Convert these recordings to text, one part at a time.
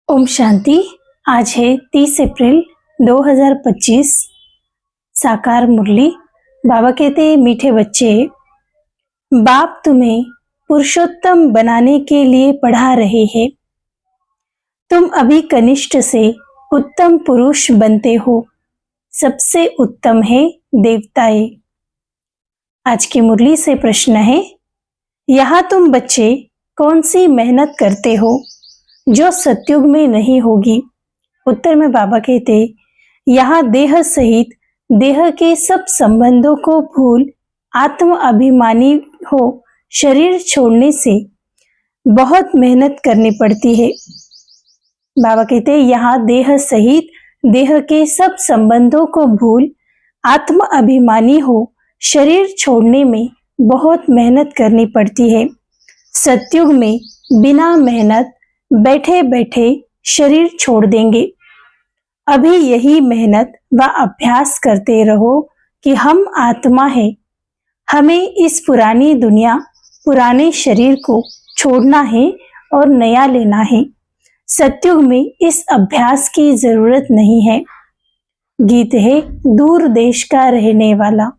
ओम शांति। आज है 30 अप्रैल 2025। साकार मुरली। बाबा कहते हैं, मीठे बच्चे, बाप तुम्हें पुरुषोत्तम बनाने के लिए पढ़ा रहे हैं। तुम अभी कनिष्ठ से उत्तम पुरुष बनते हो। सबसे उत्तम है देवताएं। आज की मुरली से प्रश्न है, यहाँ तुम बच्चे कौन सी मेहनत करते हो जो सतयुग में नहीं होगी? उत्तर में बाबा कहते, यहाँ देह सहित देह के सब संबंधों को भूल आत्म अभिमानी हो शरीर छोड़ने से बहुत मेहनत करनी पड़ती है। बाबा कहते, यहाँ देह सहित देह के सब संबंधों को भूल आत्म अभिमानी हो शरीर छोड़ने में बहुत मेहनत करनी पड़ती है। सतयुग में बिना मेहनत बैठे बैठे शरीर छोड़ देंगे। अभी यही मेहनत व अभ्यास करते रहो कि हम आत्मा है, हमें इस पुरानी दुनिया पुराने शरीर को छोड़ना है और नया लेना है। सतयुग में इस अभ्यास की जरूरत नहीं है। गीत है दूर देश का रहने वाला।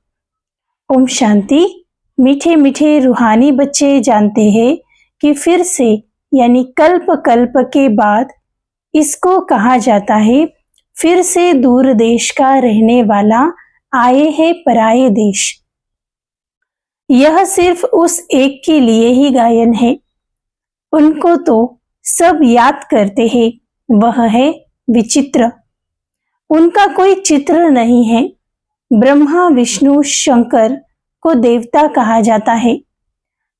ओम शांति। मीठे मीठे रूहानी बच्चे जानते हैं कि फिर से यानी कल्प कल्प के बाद इसको कहा जाता है, फिर से दूर देश का रहने वाला आए हैं पराये देश। यह सिर्फ उस एक के लिए ही गायन है। उनको तो सब याद करते हैं, वह है विचित्र। उनका कोई चित्र नहीं है। ब्रह्मा विष्णु शंकर को देवता कहा जाता है,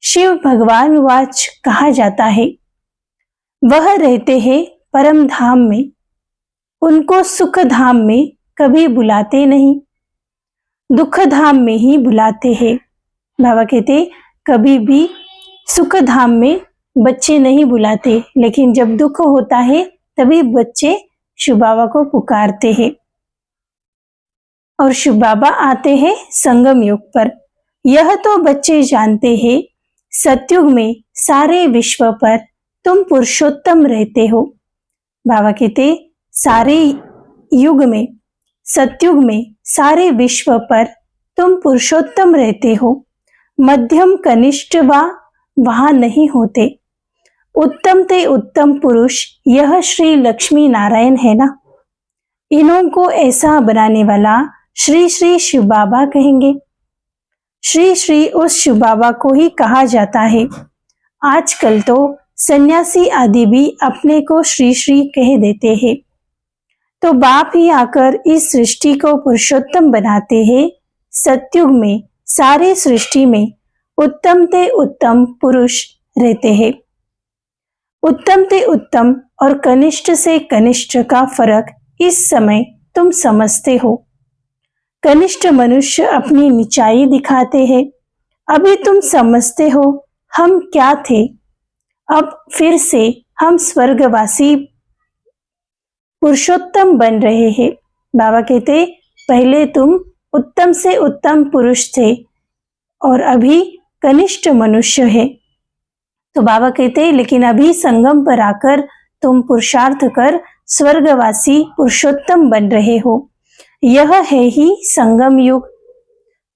शिव भगवान वाच कहा जाता है। वह रहते हैं परम धाम में, उनको सुख धाम में कभी बुलाते नहीं, दुख धाम में ही बुलाते हैं। बाबा कहते, कभी भी सुख धाम में बच्चे नहीं बुलाते, लेकिन जब दुख होता है तभी बच्चे शिव बाबा को पुकारते हैं और शिव बाबा आते हैं संगम युग पर। यह तो बच्चे जानते हैं, सतयुग में सारे विश्व पर तुम पुरुषोत्तम रहते हो। बाबा कहते, सारे युग में सतयुग में सारे विश्व पर तुम पुरुषोत्तम रहते हो। मध्यम कनिष्ठ वहां नहीं होते। उत्तम ते उत्तम पुरुष यह श्री लक्ष्मी नारायण है ना। इन्हों को ऐसा बनाने वाला श्री श्री शिव बाबा कहेंगे। श्री श्री उस शिव बाबा को ही कहा जाता है। आजकल तो सन्यासी आदि भी अपने को श्री श्री कह देते हैं। तो बाप ही आकर इस सृष्टि को पुरुषोत्तम बनाते हैं। सतयुग में सारे सृष्टि में उत्तम ते उत्तम पुरुष रहते हैं। उत्तम ते उत्तम और कनिष्ठ से कनिष्ठ का फर्क इस समय तुम समझते हो। कनिष्ठ मनुष्य अपनी नीचाई दिखाते हैं। अभी तुम समझते हो हम क्या थे, अब फिर से हम स्वर्गवासी पुरुषोत्तम बन रहे हैं। बाबा कहते, पहले तुम उत्तम से उत्तम पुरुष थे और अभी कनिष्ठ मनुष्य है। तो बाबा कहते, लेकिन अभी संगम पर आकर तुम पुरुषार्थ कर स्वर्गवासी पुरुषोत्तम बन रहे हो। यह है ही संगम युग।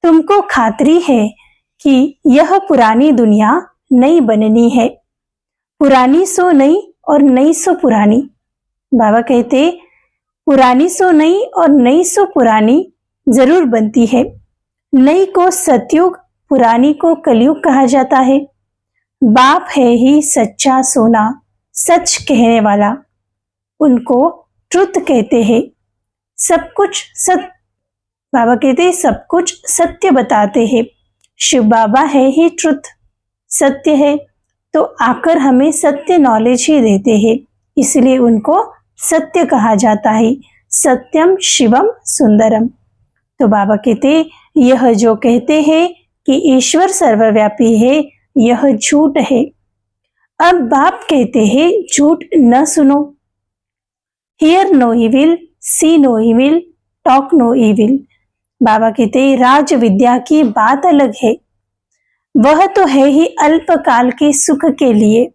तुमको खातरी है कि यह पुरानी दुनिया नई बननी है। पुरानी सो नई और नई सो पुरानी। बाबा कहते, पुरानी सो नई और नई सो पुरानी जरूर बनती है। नई को सतयुग, पुरानी को कलयुग कहा जाता है। बाप है ही सच्चा सोना, सच कहने वाला। उनको ट्रुथ कहते हैं। सब कुछ बाबा कहते, सब कुछ सत्य बताते हैं। शिव बाबा है ही ट्रुथ, सत्य है। तो आकर हमें सत्य नॉलेज ही देते हैं, इसलिए उनको सत्य कहा जाता है। सत्यम शिवम सुंदरम। तो बाबा कहते, यह जो कहते हैं कि ईश्वर सर्वव्यापी है, यह झूठ है। अब बाप कहते हैं, झूठ न सुनो। Hear no evil, see no evil, talk no evil. बाबा कहते, राज विद्या की बात अलग है, वह तो है ही अल्पकाल के सुख के लिए।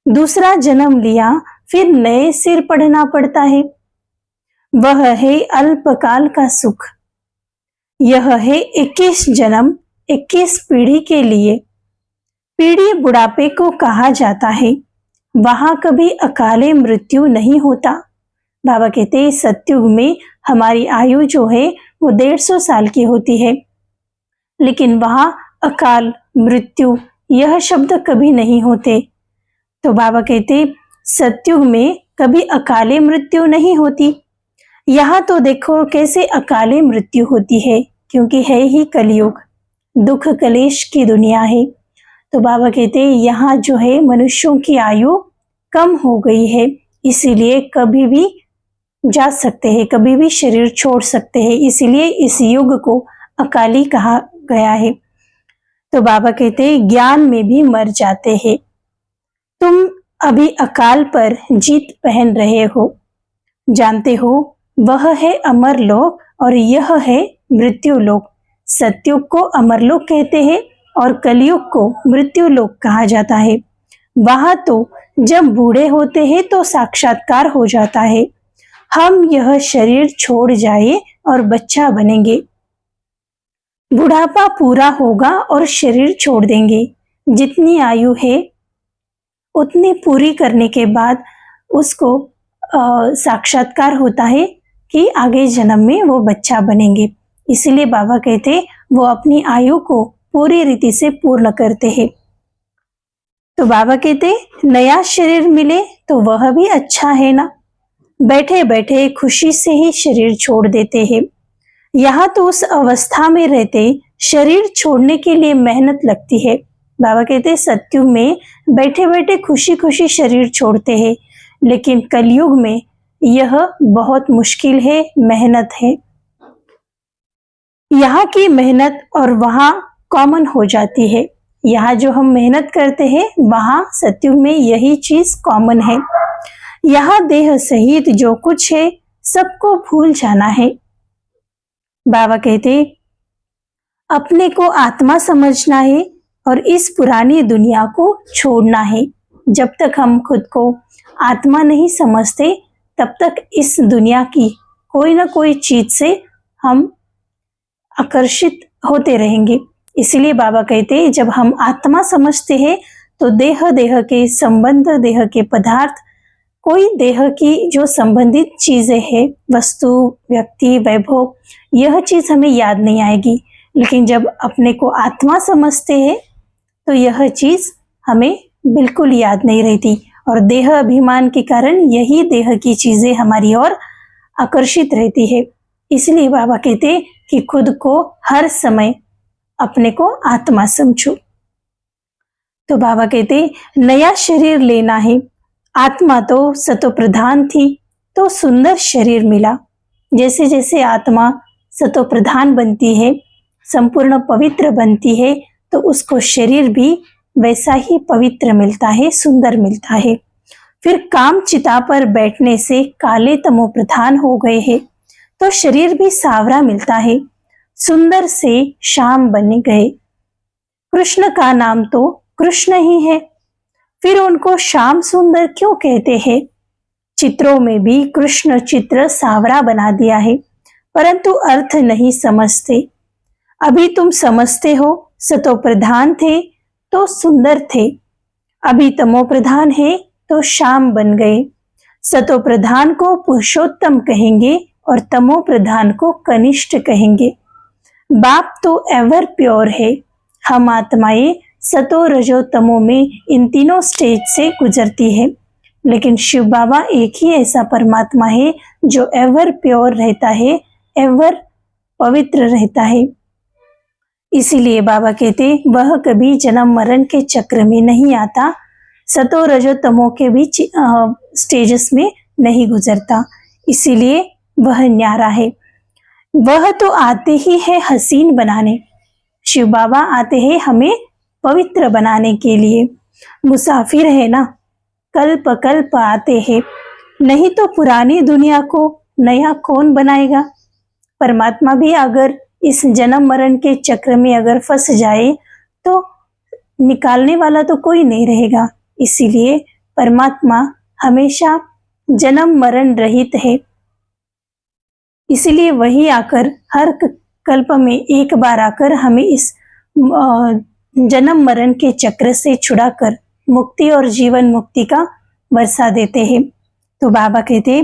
दूसरा जन्म लिया फिर नए सिर पढ़ना पड़ता है। वह है अल्पकाल का सुख। यह है 21 जन्म 21 पीढ़ी के लिए। पीढ़ी बुढ़ापे को कहा जाता है। वहां कभी अकाले मृत्यु नहीं होता। बाबा कहते हैं सतयुग में हमारी आयु जो है वो 150 साल की होती है, लेकिन वहां अकाल मृत्यु यह शब्द कभी नहीं होते। तो बाबा कहते सतयुग में कभी अकाले मृत्यु नहीं होती। यहाँ तो देखो कैसे अकाले मृत्यु होती है, क्योंकि है ही कलयुग, दुख कलेश की दुनिया है। तो बाबा कहते हैं यहाँ जो है मनुष्यों की आयु कम हो गई है, इसीलिए कभी भी जा सकते हैं, कभी भी शरीर छोड़ सकते हैं, इसीलिए इस युग को अकाली कहा गया है। तो बाबा कहते हैं ज्ञान में भी मर जाते हैं। तुम अभी अकाल पर जीत पहन रहे हो। जानते हो वह है अमर लोक और यह है मृत्यु लोक। सतयुग को अमर लोक कहते हैं और कलयुग को मृत्यु लोक कहा जाता है। वहां तो जब बूढ़े होते हैं तो साक्षात्कार हो जाता है, हम यह शरीर छोड़ जाए और बच्चा बनेंगे। बुढ़ापा पूरा होगा और शरीर छोड़ देंगे। जितनी आयु है उतनी पूरी करने के बाद उसको साक्षात्कार होता है कि आगे जन्म में वो बच्चा बनेंगे। इसलिए बाबा कहते वो अपनी आयु को पूरी रीति से पूर्ण करते हैं। तो बाबा कहते नया शरीर मिले तो वह भी अच्छा है ना। बैठे बैठे खुशी से ही शरीर छोड़ देते हैं। यहाँ तो उस अवस्था में रहते शरीर छोड़ने के लिए मेहनत लगती है। बाबा कहते सतयुग में बैठे बैठे खुशी खुशी शरीर छोड़ते हैं, लेकिन कलयुग में यह बहुत मुश्किल है, मेहनत है। यहाँ की मेहनत और वहाँ कॉमन हो जाती है। यहाँ जो हम मेहनत करते हैं वहाँ सतयुग में यही चीज कॉमन है। यहाँ देह सहित जो कुछ है सबको भूल जाना है। बाबा कहते अपने को आत्मा समझना है और इस पुरानी दुनिया को छोड़ना है। जब तक हम खुद को आत्मा नहीं समझते तब तक इस दुनिया की कोई ना कोई चीज से हम आकर्षित होते रहेंगे। इसलिए बाबा कहते हैं जब हम आत्मा समझते हैं तो देह देह के संबंध, देह के पदार्थ, कोई देह की जो संबंधित चीजें हैं, वस्तु, व्यक्ति, वैभव, यह चीज हमें याद नहीं आएगी। लेकिन जब अपने को आत्मा समझते हैं तो यह चीज हमें बिल्कुल याद नहीं रहती और देह अभिमान के कारण यही देह की चीजें हमारी ओर आकर्षित रहती है। इसलिए बाबा कहते हैं कि खुद को हर समय अपने को आत्मा समझो। तो बाबा कहते नया शरीर लेना है। आत्मा तो सतो प्रधान थी तो सुंदर शरीर मिला। जैसे जैसे आत्मा सतो प्रधान बनती है, संपूर्ण पवित्र बनती है, तो उसको शरीर भी वैसा ही पवित्र मिलता है, सुंदर मिलता है। फिर काम चिता पर बैठने से काले तमो प्रधान हो गए हैं तो शरीर भी सावरा मिलता है, सुंदर से श्याम बन गए। कृष्ण का नाम तो कृष्ण ही है, फिर उनको श्याम सुंदर क्यों कहते हैं? चित्रों में भी कृष्ण चित्र सावरा बना दिया है, परंतु अर्थ नहीं समझते। अभी तुम समझते हो सतो प्रधान थे तो सुंदर थे, अभी तमो प्रधान है तो श्याम बन गए। सतो प्रधान को पुरुषोत्तम कहेंगे और तमो प्रधान को कनिष्ठ कहेंगे। बाप तो एवर प्योर है। हम आत्माएं सतो रजो तमो में इन तीनों स्टेज से गुजरती है, लेकिन शिव बाबा एक ही ऐसा परमात्मा है जो एवर प्योर रहता है, एवर पवित्र रहता है। इसीलिए बाबा कहते वह कभी जन्म मरण के चक्र में नहीं आता, सतो रजो तमो के भी स्टेजेस में नहीं गुजरता, इसीलिए वह न्यारा है। वह तो आते ही है हसीन बनाने। शिव बाबा आते हैं हमें पवित्र बनाने के लिए। मुसाफिर है ना, कल्प कल्प आते हैं, नहीं तो पुरानी दुनिया को नया कौन बनाएगा? परमात्मा भी अगर इस जन्म मरण के चक्र में अगर फंस जाए तो निकालने वाला तो कोई नहीं रहेगा। इसीलिए परमात्मा हमेशा जन्म मरण रहित है, इसलिए वही आकर हर कल्प में एक बार आकर हमें इस जन्म मरण के चक्र से छुड़ाकर मुक्ति और जीवन मुक्ति का वर्षा देते हैं। तो बाबा कहते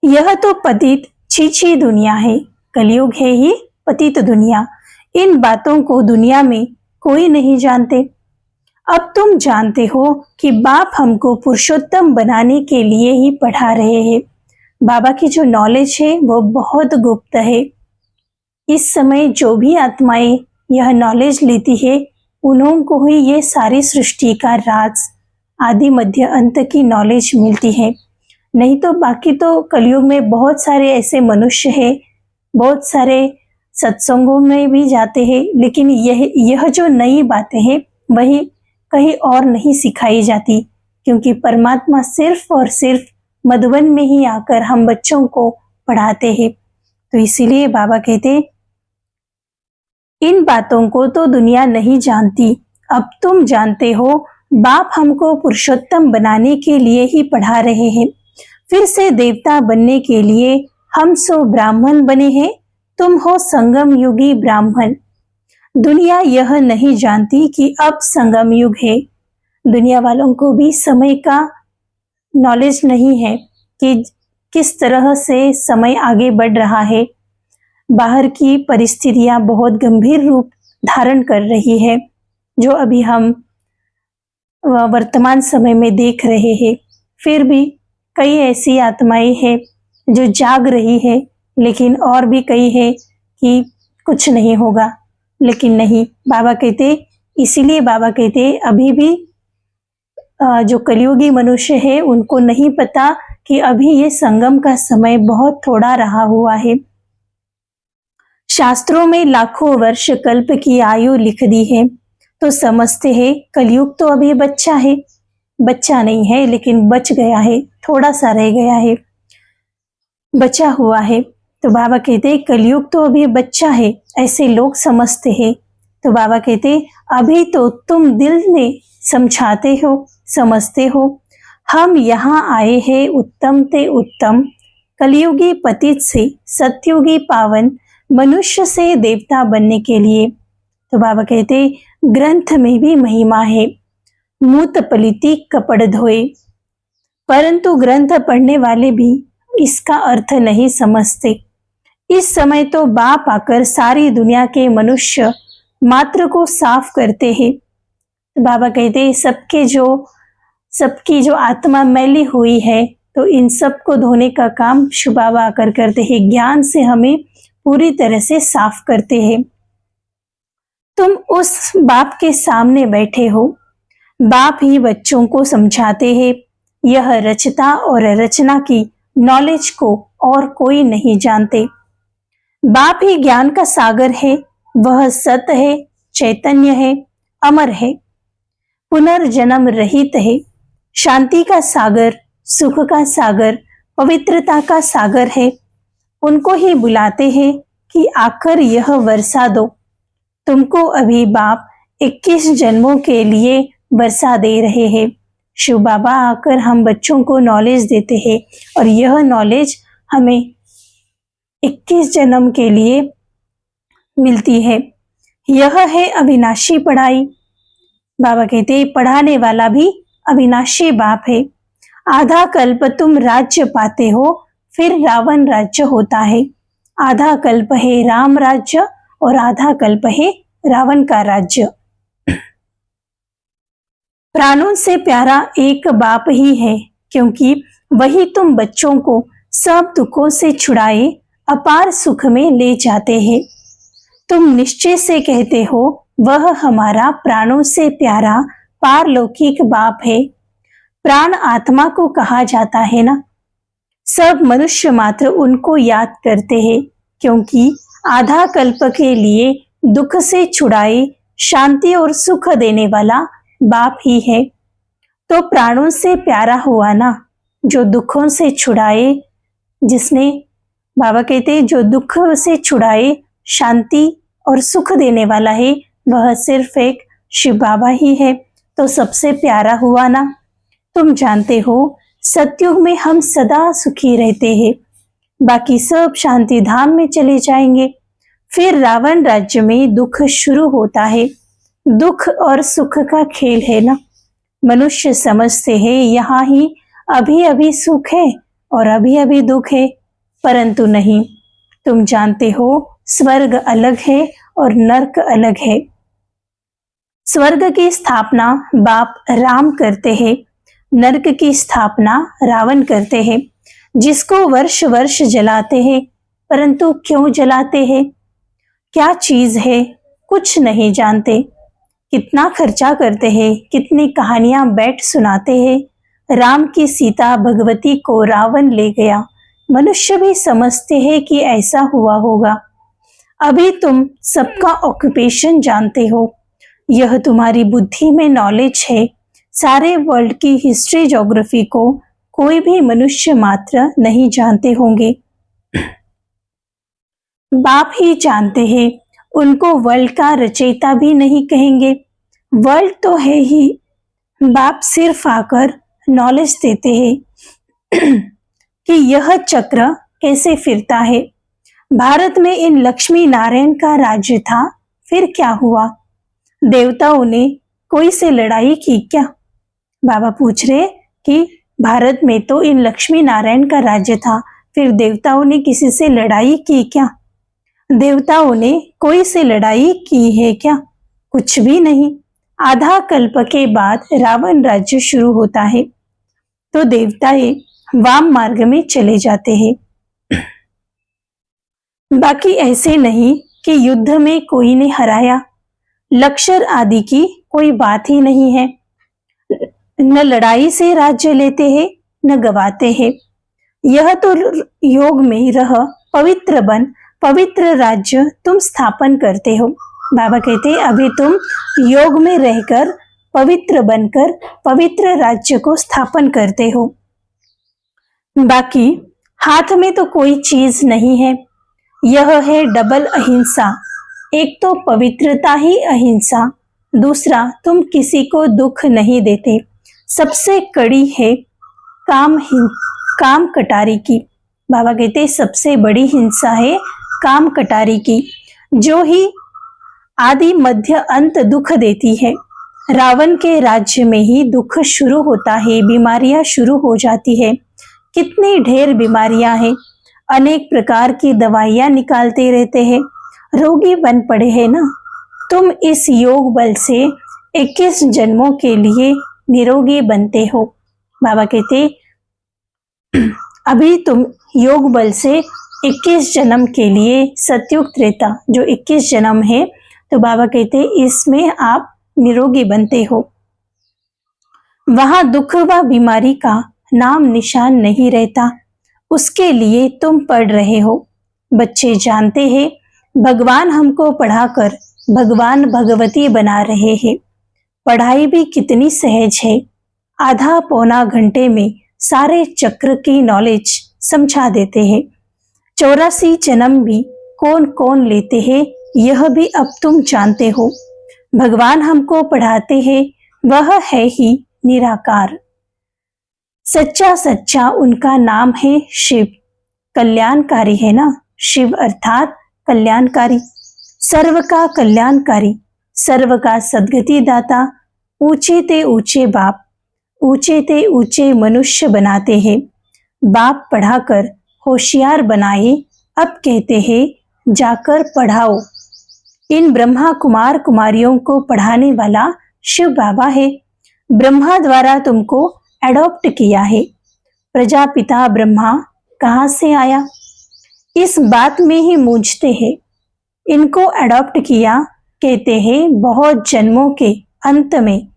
यह तो पतित छी दुनिया है, कलयुग है ही पतित दुनिया। इन बातों को दुनिया में कोई नहीं जानते। अब तुम जानते हो कि बाप हमको पुरुषोत्तम बनाने के लिए ही पढ़ा रहे हैं। बाबा की जो नॉलेज है वो बहुत गुप्त है। इस समय जो भी आत्माएं यह नॉलेज लेती है उन्हों को ही ये सारी सृष्टि का राज आदि मध्य अंत की नॉलेज मिलती है। नहीं तो बाकी तो कलयुग में बहुत सारे ऐसे मनुष्य हैं, बहुत सारे सत्संगों में भी जाते हैं, लेकिन यह जो नई बातें हैं वही कहीं और नहीं सिखाई जाती, क्योंकि परमात्मा सिर्फ और सिर्फ मधुबन में ही आकर हम बच्चों को पढ़ाते हैं। तो इसीलिए बाबा कहते इन बातों को तो दुनिया नहीं जानती, अब तुम जानते हो। बाप हमको पुरुषोत्तम बनाने के लिए ही पढ़ा रहे हैं, फिर से देवता बनने के लिए। हम सो ब्राह्मण बने हैं, तुम हो संगम युगी ब्राह्मण। दुनिया यह नहीं जानती कि अब संगम युग है। दुनिया वालों को भी समय का नॉलेज नहीं है कि किस तरह से समय आगे बढ़ रहा है। बाहर की परिस्थितियां बहुत गंभीर रूप धारण कर रही है, जो अभी हम वर्तमान समय में देख रहे हैं। फिर भी कई ऐसी आत्माएं हैं जो जाग रही है, लेकिन और भी कई है कि कुछ नहीं होगा। लेकिन नहीं, बाबा कहते, इसीलिए बाबा कहते अभी भी जो कलयुगी मनुष्य है उनको नहीं पता कि अभी ये संगम का समय बहुत थोड़ा रहा हुआ है। शास्त्रों में लाखों वर्ष कल्प की आयु लिख दी है, तो समझते हैं कलयुग तो अभी बच्चा है, बच्चा नहीं है लेकिन बच गया है, थोड़ा सा रह गया है, बचा हुआ है। तो बाबा कहते कलयुग तो अभी बच्चा है, ऐसे लोग समझते हैं। तो बाबा कहते अभी तो तुम दिल में समझाते हो, समझते हो। हम यहाँ आए हैं उत्तम ते उत्तम, कलयुगी पतित से सतयुगी पावन, मनुष्य से देवता बनने के लिए। तो बाबा कहते ग्रंथ में भी महिमा है, मूत पलिति कपड़ धोए, परंतु ग्रंथ पढ़ने वाले भी इसका अर्थ नहीं समझते। इस समय तो बाप आकर सारी दुनिया के मनुष्य मात्र को साफ करते हैं। तो बाबा कहते सबकी जो आत्मा मैली हुई है, तो इन सब को धोने का काम शिव बाबा आकर करते हैं, ज्ञान से हमें पूरी तरह से साफ करते हैं। तुम उस बाप के सामने बैठे हो, बाप ही बच्चों को समझाते हैं। यह रचता और रचना की नॉलेज को और कोई नहीं जानते। बाप ही ज्ञान का सागर है, वह सत है, चैतन्य है, अमर है, पुनर्जन्म रहित है, शांति का सागर, सुख का सागर, पवित्रता का सागर है। उनको ही बुलाते हैं कि आकर यह वर्षा दो। तुमको अभी बाप 21 जन्मों के लिए वर्षा दे रहे हैं। शिव बाबा आकर हम बच्चों को नॉलेज देते हैं, और यह नॉलेज हमें 21 जन्म के लिए मिलती है। यह है अविनाशी पढ़ाई। बाबा कहते हैं पढ़ाने वाला भी अविनाशी बाप है। आधा कल्प तुम राज्य पाते हो, फिर रावण राज्य होता है। आधा कल्प है राम राज्य और आधा कल्प है रावण का राज्य। प्राणों से प्यारा एक बाप ही है, क्योंकि वही तुम बच्चों को सब दुखों से छुड़ाए अपार सुख में ले जाते हैं। तुम निश्चय से कहते हो वह हमारा प्राणों से प्यारा पारलौकिक बाप है। प्राण आत्मा को कहा जाता है ना। सब मनुष्य मात्र उनको याद करते हैं, क्योंकि आधा कल्प के लिए दुख से छुड़ाए शांति और सुख देने वाला बाप ही है। तो प्राणों से प्यारा हुआ ना, जो दुखों से छुड़ाए, जिसने बाबा कहते हैं जो दुख से छुड़ाए शांति और सुख देने वाला है, वह सिर्फ एक शिव बाबा ही है। तो सबसे प्यारा हुआ ना। तुम जानते हो सतयुग में हम सदा सुखी रहते हैं, बाकी सब शांति धाम में चले जाएंगे। फिर रावण राज्य में दुख शुरू होता है। दुख और सुख का खेल है ना। मनुष्य समझते हैं यहाँ ही अभी अभी सुख है और अभी अभी दुख है, परंतु नहीं। तुम जानते हो स्वर्ग अलग है और नरक अलग है। स्वर्ग की स्थापना बाप राम करते हैं, नरक की स्थापना रावण करते हैं, जिसको वर्ष वर्ष जलाते हैं। परंतु क्यों जलाते हैं? क्या चीज है? कुछ नहीं जानते। कितना खर्चा करते हैं, कितनी कहानियां बैठ सुनाते हैं। राम की सीता भगवती को रावण ले गया। मनुष्य भी समझते हैं कि ऐसा हुआ होगा। अभी तुम सबका ऑक्यूपेशन जानते हो, यह तुम्हारी बुद्धि में नॉलेज है। सारे वर्ल्ड की हिस्ट्री ज्योग्राफी को कोई भी मनुष्य मात्र नहीं जानते होंगे, बाप ही जानते हैं। उनको वर्ल्ड का रचयिता भी नहीं कहेंगे। वर्ल्ड तो है ही, बाप सिर्फ आकर नॉलेज देते हैं कि यह चक्र कैसे फिरता है। भारत में इन लक्ष्मी नारायण का राज्य था, फिर क्या हुआ? देवताओं ने कोई से लड़ाई की क्या? बाबा पूछ रहे कि भारत में तो इन लक्ष्मी नारायण का राज्य था, फिर देवताओं ने किसी से लड़ाई की क्या? देवताओं ने कोई से लड़ाई की है क्या? कुछ भी नहीं। आधा कल्प के बाद रावण राज्य शुरू होता है तो देवताएं वाम मार्ग में चले जाते हैं। बाकी ऐसे नहीं कि युद्ध में कोई ने हराया, लक्षर आदि की कोई बात ही नहीं है। न लड़ाई से राज्य लेते हैं न गवाते हैं। यह तो योग में रह पवित्र बन पवित्र राज्य तुम स्थापन करते हो। बाबा कहते अभी तुम योग में रहकर पवित्र बनकर पवित्र राज्य को स्थापन करते हो। बाकी हाथ में तो कोई चीज नहीं है। यह है डबल अहिंसा। एक तो पवित्रता ही अहिंसा, दूसरा तुम किसी को दुख नहीं देते। सबसे कड़ी है काम कटारी की। बाबा कहते सबसे बड़ी हिंसा है काम कटारी की, जो ही आदि मध्य अंत दुख देती है। रावण के राज्य में ही दुख शुरू होता है, बीमारियां शुरू हो जाती है। कितनी ढेर बीमारियां हैं, अनेक प्रकार की दवाइयां निकालते रहते हैं, रोगी बन पड़े हैं ना। तुम इस योग बल से 21 जन्मों के लिए निरोगी बनते हो। बाबा कहते अभी तुम योग बल से 21 जन्म के लिए सतयुग त्रेता जो 21 जन्म है, तो बाबा कहते इसमें आप निरोगी बनते हो। वहां दुख व बीमारी का नाम निशान नहीं रहता। उसके लिए तुम पढ़ रहे हो। बच्चे जानते हैं भगवान हमको पढ़ाकर भगवान भगवती बना रहे हैं। पढ़ाई भी कितनी सहज है। आधा पौना घंटे में सारे चक्र की नॉलेज समझा देते हैं। 84 जन्म भी कौन कौन लेते हैं यह भी अब तुम जानते हो। भगवान हमको पढ़ाते हैं, वह है ही निराकार। सच्चा सच्चा उनका नाम है शिव। कल्याणकारी है ना, शिव अर्थात कल्याणकारी, सर्व का कल्याणकारी, सर्व का सद्गति दाता। ऊंचे ते ऊंचे बाप, ऊंचे ते ऊंचे मनुष्य बनाते हैं। बाप पढ़ाकर होशियार बनाए, अब कहते हैं जाकर पढ़ाओ। इन ब्रह्मा कुमार कुमारियों को पढ़ाने वाला शिव बाबा है। ब्रह्मा द्वारा तुमको एडॉप्ट किया है। प्रजापिता ब्रह्मा कहाँ से आया, इस बात में ही मूंझते हैं। इनको एडॉप्ट किया कहते हैं बहुत जन्मों के अंत में।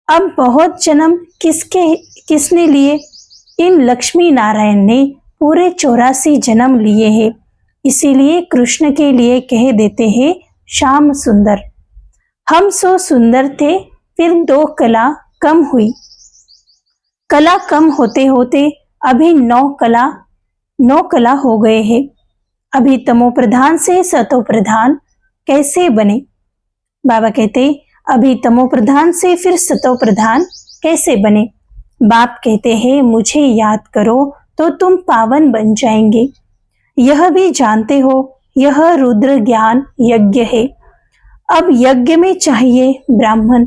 अब बहुत जन्म किसने लिए? इन लक्ष्मी नारायण ने पूरे 84 जन्म लिए हैं। इसीलिए कृष्ण के लिए कह देते हैं श्याम सुंदर। हम सो सुंदर थे, फिर 2 कला कम हुई। कला कम होते होते अभी 9 कला हो गए हैं। अभी तमो प्रधान से सतो प्रधान कैसे बने? बाबा कहते अभी तमो प्रधान से फिर सतो प्रधान कैसे बने। बाप कहते हैं मुझे याद करो तो तुम पावन बन जाएंगे। यह भी जानते हो यह रुद्र ज्ञान यज्ञ है। अब यज्ञ में चाहिए ब्राह्मण।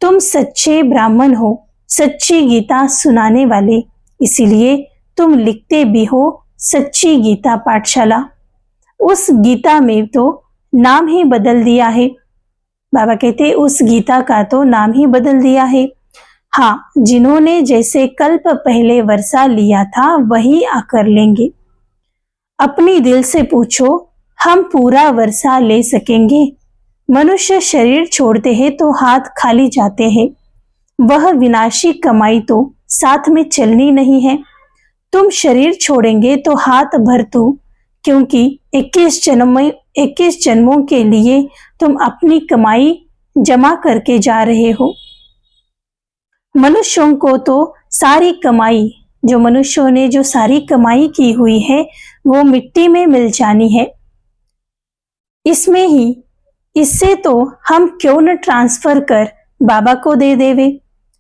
तुम सच्चे ब्राह्मण हो, सच्ची गीता सुनाने वाले, इसीलिए तुम लिखते भी हो सच्ची गीता पाठशाला। उस गीता में तो नाम ही बदल दिया है। बाबा कहते उस गीता का तो नाम ही बदल दिया है। हाँ, जिन्होंने जैसे कल्प पहले वर्षा लिया था वही आकर लेंगे। अपनी दिल से पूछो, हम पूरा वर्षा ले सकेंगे? मनुष्य शरीर छोड़ते हैं तो हाथ खाली जाते हैं। वह विनाशी कमाई तो साथ में चलनी नहीं है। तुम शरीर छोड़ेंगे तो हाथ भर तू, क्योंकि 21 जन्मों के लिए तुम अपनी कमाई जमा करके जा रहे हो। मनुष्यों को तो सारी कमाई, जो मनुष्यों ने जो सारी कमाई की हुई है वो मिट्टी में मिल जानी है। इससे तो हम क्यों न ट्रांसफर कर बाबा को दे देवे।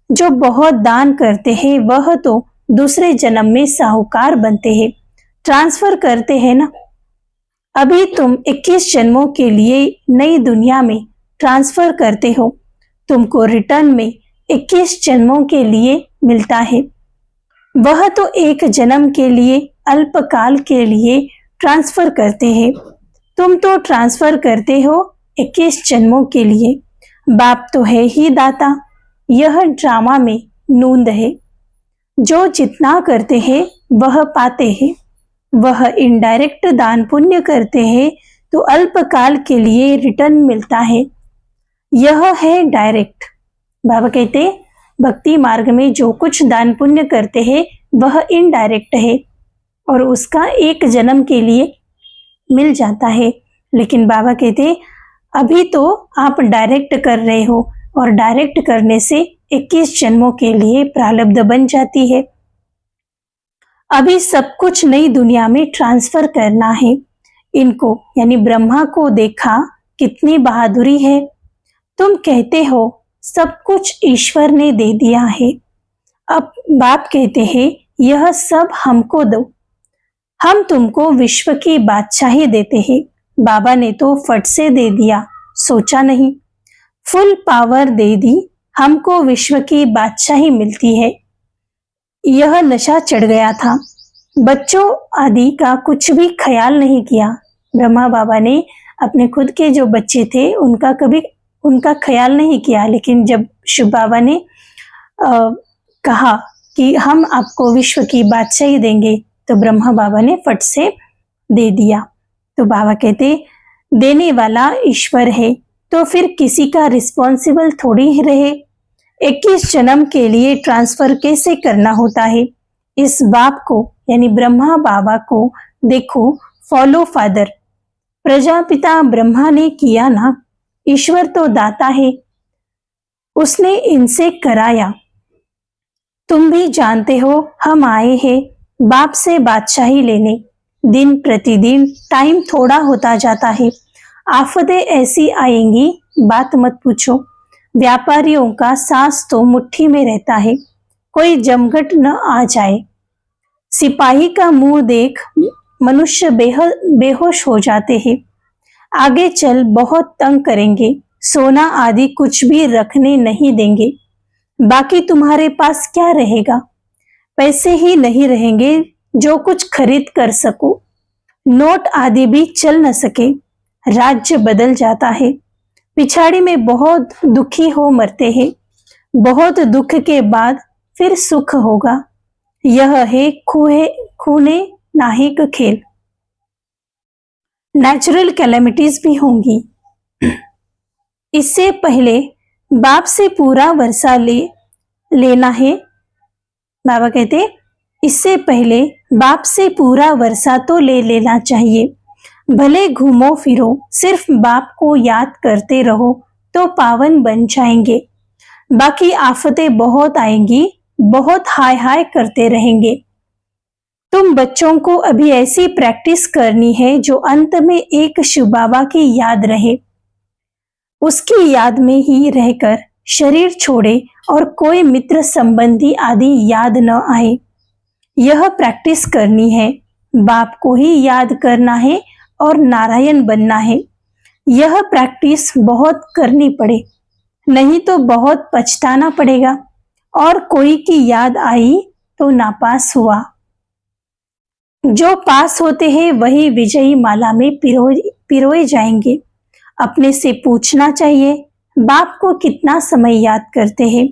जो बहुत दान करते हैं वह तो दूसरे जन्म में साहूकार बनते हैं, ट्रांसफर करते हैं ना। अभी तुम 21 जन्मों के लिए नई दुनिया में ट्रांसफर करते हो, तुमको रिटर्न में 21 जन्मों के लिए मिलता है। वह तो एक जन्म के लिए अल्पकाल के लिए ट्रांसफर करते हैं, तुम तो ट्रांसफर करते हो 21 जन्मों के लिए। बाप तो है ही दाता, यह ड्रामा में नूंद है। जो जितना करते हैं वह पाते हैं। वह इनडायरेक्ट दान पुण्य करते हैं तो अल्पकाल के लिए रिटर्न मिलता है। यह है डायरेक्ट। बाबा कहते भक्ति मार्ग में जो कुछ दान पुण्य करते हैं वह इनडायरेक्ट है और उसका एक जन्म के लिए मिल जाता है। लेकिन बाबा कहते अभी तो आप डायरेक्ट कर रहे हो और डायरेक्ट करने से 21 जन्मों के लिए प्रारब्ध बन जाती है। अभी सब कुछ नई दुनिया में ट्रांसफर करना है। इनको यानी ब्रह्मा को देखा कितनी बहादुरी है। तुम कहते हो सब कुछ ईश्वर ने दे दिया है। अब बाप कहते हैं यह सब हमको दो, हम तुमको विश्व की बादशाही देते हैं। बाबा ने तो फट से दे दिया, सोचा नहीं। फुल पावर दे दी, हमको विश्व की बादशाही मिलती है। यह नशा चढ़ गया था। बच्चों आदि का कुछ भी ख्याल नहीं किया। ब्रह्मा बाबा ने अपने खुद के जो बच्चे थे उनका कभी उनका ख्याल नहीं किया। लेकिन जब शिव बाबा ने कहा कि हम आपको विश्व की बादशाही देंगे तो ब्रह्मा बाबा ने फट से दे दिया। तो बाबा कहते देने वाला ईश्वर है तो फिर किसी का रिस्पॉन्सिबल थोड़ी ही रहे। 21 जन्म के लिए ट्रांसफर कैसे करना होता है। इस बाप को यानी ब्रह्मा बाबा को देखो, फॉलो फादर। प्रजापिता ब्रह्मा ने किया ना, ईश्वर तो दाता है, उसने इनसे कराया। तुम भी जानते हो हम आए हैं बाप से बादशाही लेने। दिन प्रतिदिन टाइम थोड़ा होता जाता है। आफतें ऐसी आएंगी बात मत पूछो। व्यापारियों का सांस तो मुट्ठी में रहता है, कोई जमघट न आ जाए। सिपाही का मुंह देख मनुष्य बेहोश हो जाते हैं। आगे चल बहुत तंग करेंगे, सोना आदि कुछ भी रखने नहीं देंगे। बाकी तुम्हारे पास क्या रहेगा? पैसे ही नहीं रहेंगे जो कुछ खरीद कर सको। नोट आदि भी चल न सके। राज्य बदल जाता है। पिछाड़ी में बहुत दुखी हो मरते हैं। बहुत दुख के बाद फिर सुख होगा। यह है खूने नाहिक खेल। नेचुरल कैलेमिटीज भी होंगी। इससे पहले बाप से पूरा वर्षा लेना है। बाबा कहते इससे पहले बाप से पूरा वर्षा तो ले लेना चाहिए। भले घूमो फिरो, सिर्फ बाप को याद करते रहो तो पावन बन जाएंगे। बाकी आफतें बहुत आएंगी, बहुत हाय हाय करते रहेंगे। तुम बच्चों को अभी ऐसी प्रैक्टिस करनी है जो अंत में एक शिव बाबा की याद रहे। उसकी याद में ही रहकर शरीर छोड़े और कोई मित्र संबंधी आदि याद न आए। यह प्रैक्टिस करनी है। बाप को ही याद करना है और नारायण बनना है। यह प्रैक्टिस बहुत करनी पड़े, नहीं तो बहुत पछताना पड़ेगा। और कोई की याद आई तो नापास हुआ। जो पास होते हैं वही विजयी माला में पिरोए जाएंगे। अपने से पूछना चाहिए, बाप को कितना समय याद करते हैं?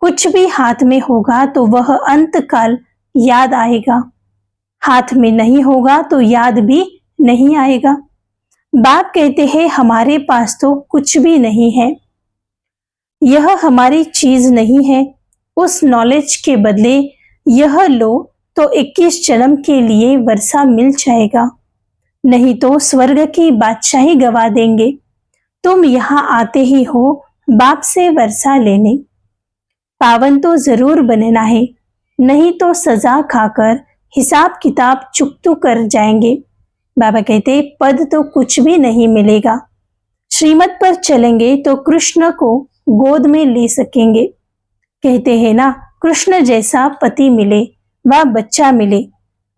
कुछ भी हाथ में होगा तो वह अंत काल याद आएगा, हाथ में नहीं होगा तो याद भी नहीं आएगा। बाप कहते हैं हमारे पास तो कुछ भी नहीं है, यह हमारी चीज नहीं है। उस नॉलेज के बदले यह लो तो 21 जन्म के लिए वर्षा मिल जाएगा, नहीं तो स्वर्ग की बादशाही गवा देंगे। तुम यहाँ आते ही हो बाप से वर्षा लेने। पावन तो जरूर बनना है, नहीं तो सजा खाकर हिसाब किताब चुकतू कर जाएंगे। बाबा कहते पद तो कुछ भी नहीं मिलेगा। श्रीमत पर चलेंगे तो कृष्ण को गोद में ले सकेंगे। कहते हैं ना, कृष्ण जैसा पति मिले व बच्चा मिले।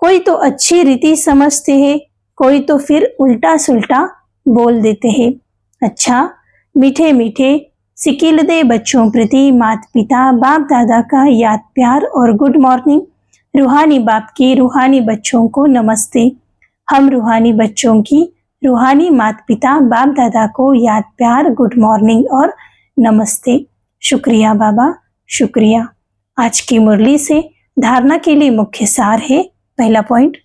कोई तो अच्छी रीति समझते हैं, कोई तो फिर उल्टा सुल्टा बोल देते हैं। अच्छा, मीठे मीठे सिकिलदे बच्चों प्रति माता पिता बाप दादा का याद प्यार और गुड मॉर्निंग। रूहानी बाप के रूहानी बच्चों को नमस्ते। हम रूहानी बच्चों की रूहानी माता पिता बाप दादा को याद प्यार गुड मॉर्निंग और नमस्ते। शुक्रिया बाबा, शुक्रिया। आज की मुरली से धारणा के लिए मुख्य सार है। पहला पॉइंट,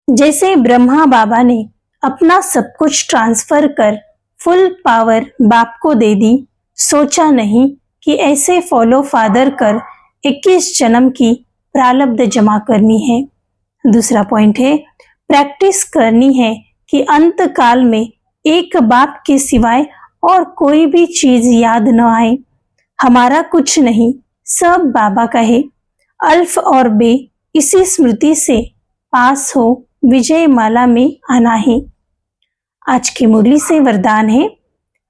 जैसे ब्रह्मा बाबा ने अपना सब कुछ ट्रांसफर कर फुल पावर बाप को दे दी, सोचा नहीं कि ऐसे फॉलो फादर कर 21 जन्म की प्रारब्ध जमा करनी है। दूसरा पॉइंट है, प्रैक्टिस करनी है कि अंत काल में एक बाप के सिवाय और कोई भी चीज याद न आए। हमारा कुछ नहीं, सब बाबा का है। अल्फ और बे इसी स्मृति से पास हो विजय माला में आना है। आज की मुरली से वरदान है,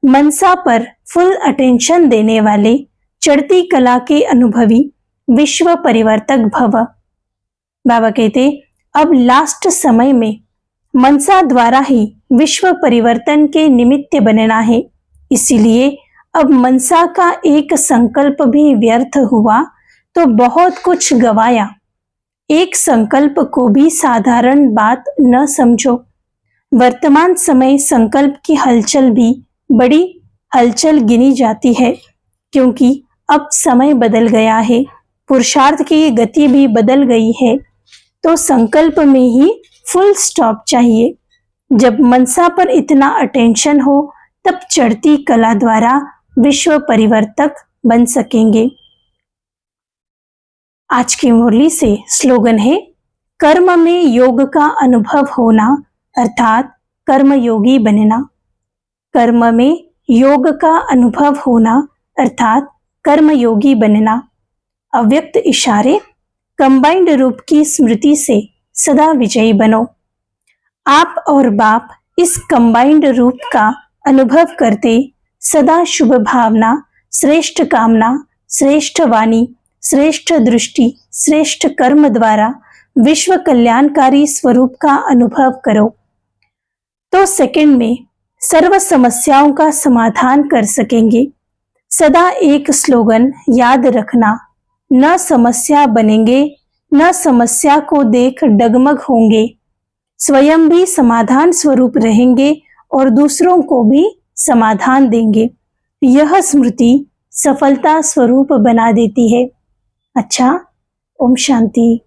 मनसा पर फुल अटेंशन देने वाले चढ़ती कला के अनुभवी विश्व परिवर्तक भव। बाबा कहते अब लास्ट समय में मनसा द्वारा ही विश्व परिवर्तन के निमित्त बनना है। इसीलिए अब मनसा का एक संकल्प भी व्यर्थ हुआ तो बहुत कुछ गवाया। एक संकल्प को भी साधारण बात न समझो। वर्तमान समय संकल्प की हलचल भी बड़ी हलचल गिनी जाती है, क्योंकि अब समय बदल गया है, पुरुषार्थ की गति भी बदल गई है। तो संकल्प में ही फुल स्टॉप चाहिए। जब मनसा पर इतना अटेंशन हो तब चढ़ती कला द्वारा विश्व परिवर्तक बन सकेंगे। आज की मुरली से स्लोगन है, कर्म में योग का अनुभव होना अर्थात कर्मयोगी बनना। कर्म में योग का अनुभव होना अर्थात कर्मयोगी बनना। अव्यक्त इशारे, कंबाइंड रूप की स्मृति से सदा विजयी बनो। आप और बाप इस कंबाइंड रूप का अनुभव करते सदा शुभ भावना, श्रेष्ठ कामना, श्रेष्ठ वाणी, श्रेष्ठ दृष्टि, श्रेष्ठ कर्म द्वारा विश्व कल्याणकारी स्वरूप का अनुभव करो, तो सेकंड में सर्व समस्याओं का समाधान कर सकेंगे। सदा एक स्लोगन याद रखना, न समस्या बनेंगे, न समस्या को देख डगमग होंगे, स्वयं भी समाधान स्वरूप रहेंगे और दूसरों को भी समाधान देंगे। यह स्मृति सफलता स्वरूप बना देती है। अच्छा, ओम शांति।